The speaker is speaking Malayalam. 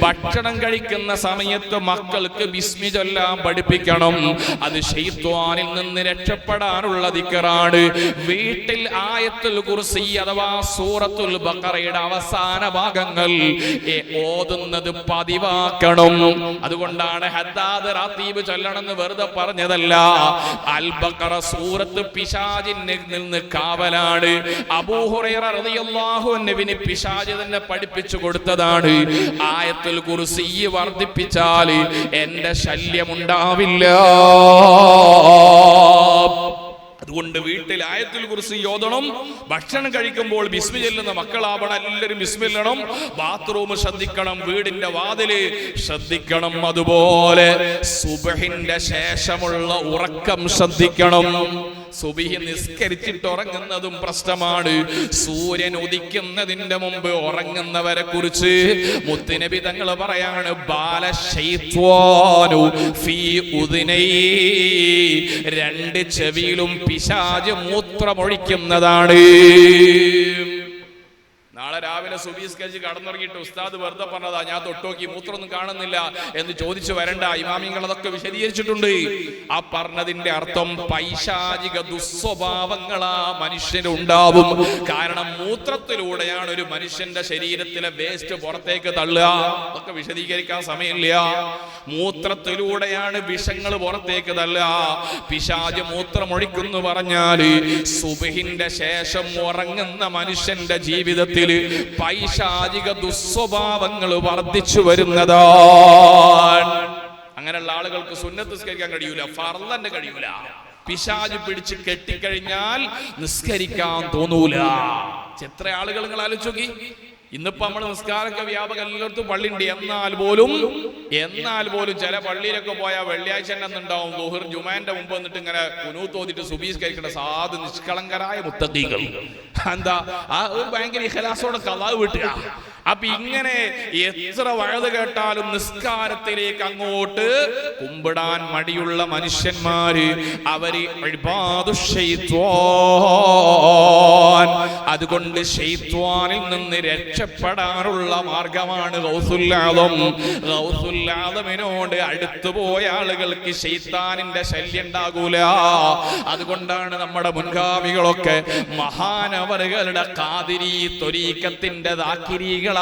ഭക്ഷണം കഴിക്കുന്ന സമയത്ത് മക്കൾക്ക് ബിസ്മി ചൊല്ലാൻ പഠിപ്പിക്കണം. അത് ശൈത്വാനിൽ നിന്ന് രക്ഷപ്പെടാനുള്ള ദിക്റാണ്. വീട്ടിൽ ആയത്തുൽ കുർസി അഥവാ സൂറത്തുൽ ബഖറയുടെ അവസാന ഭാഗങ്ങൾ ഓതുന്നത് പതിവാക്കണം. അതുകൊണ്ടാണ് ഹദ്ദാദ് റാത്തീബ് ചൊല്ലണമെന്ന് വെറുതെ പറഞ്ഞതല്ല. അൽ ബഖറ സൂറത്ത് പിശാചിൽ നിന്ന് കാവലാണ്. അബൂ ഹുറൈറ റളിയല്ലാഹു അൻഹുവിന് പിശാച് തന്നെ പഠിപ്പിച്ചു കൊടുത്തതാണ്. ആയത്തുൽ കുർസി വർദ്ധിപ്പിച്ചാൽ എന്റെ ശല്യമുണ്ടാവില്ല. അതുകൊണ്ട് വീട്ടിൽ ആയത്തുൽ കുർസി ഓതണം. ഭക്ഷണം കഴിക്കുമ്പോൾ ബിസ്മി ചൊല്ലുന്ന മക്കളാവണം. എല്ലാവരും ബിസ്മി ചൊല്ലണം. ബാത്റൂം ശ്രദ്ധിക്കണം, വീടിന്റെ വാതില് ശ്രദ്ധിക്കണം. അതുപോലെ സുബ്ഹിന്റെ ശേഷമുള്ള ഉറക്കം ശ്രദ്ധിക്കണം. സുബ്ഹി നിസ്കരിച്ചിട്ട് ഉറങ്ങുന്നതും പ്രശ്നമാണ്. സൂര്യൻ ഉദിക്കുന്നതിന്റെ മുമ്പ് ഉറങ്ങുന്നവരെ കുറിച്ച് മുത്തുനബി തങ്ങൾ പറയാണ്, ബാല ശൈത്വാനു ഫീ ഉദ്നൈ, രണ്ട് ചെവിയിലും പിശാച് മൂത്രമൊഴിക്കുന്നതാണ്. നാളെ രാവിലെ സുബീസ്കരിച്ച് കടന്നുറങ്ങിയിട്ട് ഉസ്താദ് വെറുതെ പറഞ്ഞതാ, ഞാൻ തൊട്ടോക്കി മൂത്രമൊന്നും കാണുന്നില്ല എന്ന് ചോദിച്ചു വരണ്ട. ഇമാമിങ്ങൾ അതൊക്കെ വിശദീകരിച്ചിട്ടുണ്ട്. ആ പറഞ്ഞതിന്റെ അർത്ഥം പൈശാചിക ദുസ്വഭാവങ്ങളാ മനുഷ്യനുണ്ടാവും. കാരണം മൂത്രത്തിലൂടെയാണ് ഒരു മനുഷ്യന്റെ ശരീരത്തിലെ വേസ്റ്റ് പുറത്തേക്ക് തള്ളുക. അതൊക്കെ വിശദീകരിക്കാൻ സമയമില്ല. മൂത്രത്തിലൂടെയാണ് വിഷങ്ങൾ പുറത്തേക്ക് തള്ളുക. പിശാച് മൂത്രമൊഴിക്കുന്നു പറഞ്ഞാല് സുബ്ഹിന്റെ ശേഷം ഉറങ്ങുന്ന മനുഷ്യന്റെ ജീവിതത്തിൽ പൈശാചിക ദുസ്വഭാവങ്ങൾ വർദ്ധിച്ചു വരുന്നതാണ്. അങ്ങനെയുള്ള ആളുകൾക്ക് സുന്നത്ത് നിസ്കരിക്കാൻ കഴിയൂല, ഫർള് തന്നെ കഴിയൂല. പിശാച് പിടിച്ച് കെട്ടിക്കഴിഞ്ഞാൽ നിസ്കരിക്കാൻ തോന്നൂല. എത്ര ആളുകൾ നിങ്ങൾ ആലോചിച്ച് നോക്കി. ഇന്നിപ്പോ നമ്മൾ നിസ്കാരമൊക്കെ വ്യാപകം, എല്ലായിടത്തും പള്ളിയുണ്ട്. എന്നാൽ പോലും ചില പള്ളിയിലൊക്കെ പോയാൽ വെള്ളിയാഴ്ച തന്നെ ഉണ്ടാവും ദുഹർ ജുമാന്റെ മുമ്പ് വന്നിട്ട് ഇങ്ങനെ കുനൂത്ത് ഓതിട്ട് സുബീസ് കഴിക്കേണ്ട സാധു നിഷ്കളങ്കരായ മുത്തഖീകൾ. എന്താ ആ ഒരു ഭയങ്കര ഇഖ്ലാസോടെ ഖളാ വീട്ടുക. അപ്പൊ ഇങ്ങനെ എത്ര വഴുത് കേട്ടാലും നിസ്കാരത്തിലേക്ക് അങ്ങോട്ട് കുമ്പിടാൻ മടിയുള്ള മനുഷ്യന്മാര് അവര് ഇബാദു ശൈത്വാൻ. അതുകൊണ്ട് ശൈത്വാനിൽ നിന്ന് രക്ഷപ്പെടാനുള്ള മാർഗമാണ് ഗൗസുൽ ആദം. ഗൗസുൽ ആദമിനോട് അടുത്തു പോയ ആളുകൾക്ക് ശൈത്താനിന്റെ ശല്യം ഉണ്ടാകൂല. അതുകൊണ്ടാണ് നമ്മുടെ മുൻഗാമികളൊക്കെ മഹാനവറുകളുടെ ഖാദിരി ത്വരീഖത്തിന്റെ ദാക്കിരികളായത്.